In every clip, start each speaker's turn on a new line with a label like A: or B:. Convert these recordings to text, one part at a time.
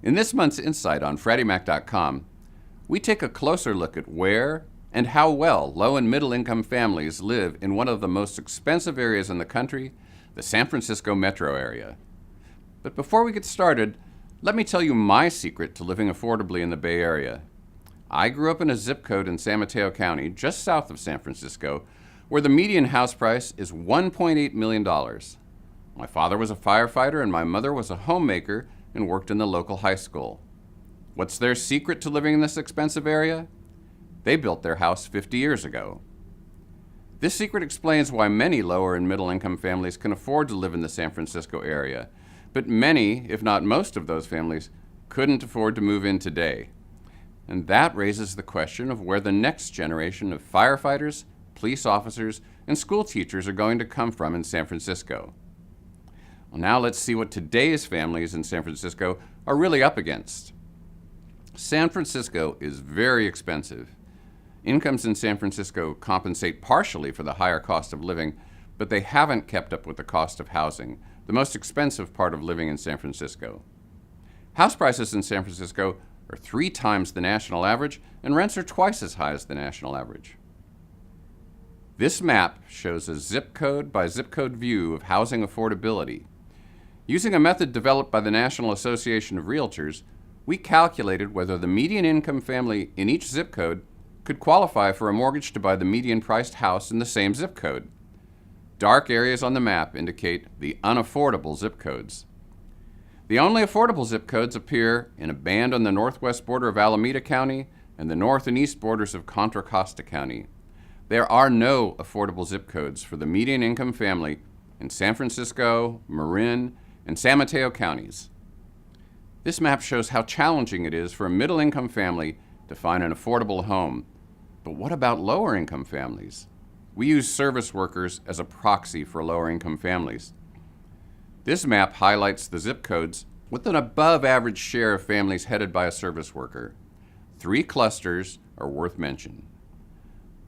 A: In this month's Insight on FreddieMac.com, we take a closer look at where and how well low and middle income families live in one of the most expensive areas in the country, the San Francisco metro area. But before we get started, let me tell you my secret to living affordably in the Bay Area. I grew up in a zip code in San Mateo County, just south of San Francisco, where the median house price is $1.8 million. My father was a firefighter and my mother was a homemaker and worked in the local high school. What's their secret to living in this expensive area? They built their house 50 years ago. This secret explains why many lower and middle income families can afford to live in the San Francisco area, but many, if not most of those families, couldn't afford to move in today. And that raises the question of where the next generation of firefighters, police officers, and school teachers are going to come from in San Francisco. Well, now let's see what today's families in San Francisco are really up against. San Francisco is very expensive. Incomes in San Francisco compensate partially for the higher cost of living, but they haven't kept up with the cost of housing, the most expensive part of living in San Francisco. House prices in San Francisco are 3 times the national average, and rents are twice as high as the national average. This map shows a zip code by zip code view of housing affordability. Using a method developed by the National Association of Realtors, we calculated whether the median income family in each zip code could qualify for a mortgage to buy the median priced house in the same zip code. Dark areas on the map indicate the unaffordable zip codes. The only affordable zip codes appear in a band on the northwest border of Alameda County and the north and east borders of Contra Costa County. There are no affordable zip codes for the median income family in San Francisco, Marin, and San Mateo counties. This map shows how challenging it is for a middle-income family to find an affordable home. But what about lower-income families? We use service workers as a proxy for lower-income families. This map highlights the zip codes with an above-average share of families headed by a service worker. 3 clusters are worth mention.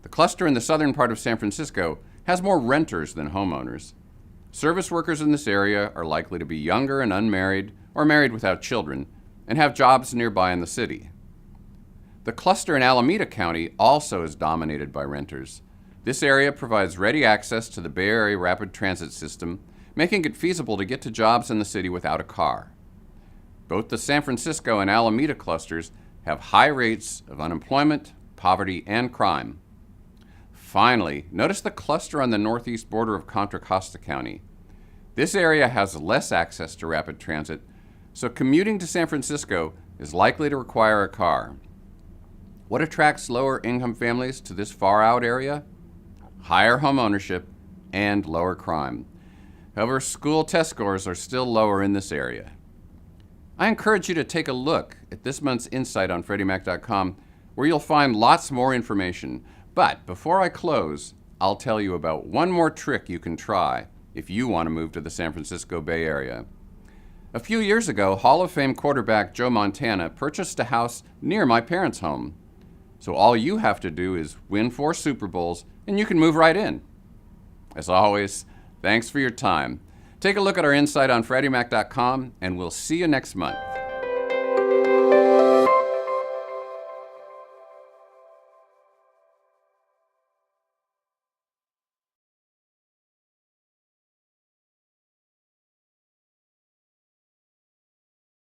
A: The cluster in the southern part of San Francisco has more renters than homeowners. Service workers in this area are likely to be younger and unmarried or married without children and have jobs nearby in the city. The cluster in Alameda County also is dominated by renters. This area provides ready access to the Bay Area rapid transit system, making it feasible to get to jobs in the city without a car. Both the San Francisco and Alameda clusters have high rates of unemployment, poverty, and crime. Finally, notice the cluster on the northeast border of Contra Costa County. This area has less access to rapid transit, so commuting to San Francisco is likely to require a car. What attracts lower income families to this far out area? Higher home ownership and lower crime. However, school test scores are still lower in this area. I encourage you to take a look at this month's Insight on FreddieMac.com, where you'll find lots more information. But before I close, I'll tell you about one more trick you can try if you want to move to the San Francisco Bay Area. A few years ago, Hall of Fame quarterback Joe Montana purchased a house near my parents' home. So all you have to do is win 4 Super Bowls and you can move right in. As always, thanks for your time. Take a look at our Insight on FreddieMac.com and we'll see you next month.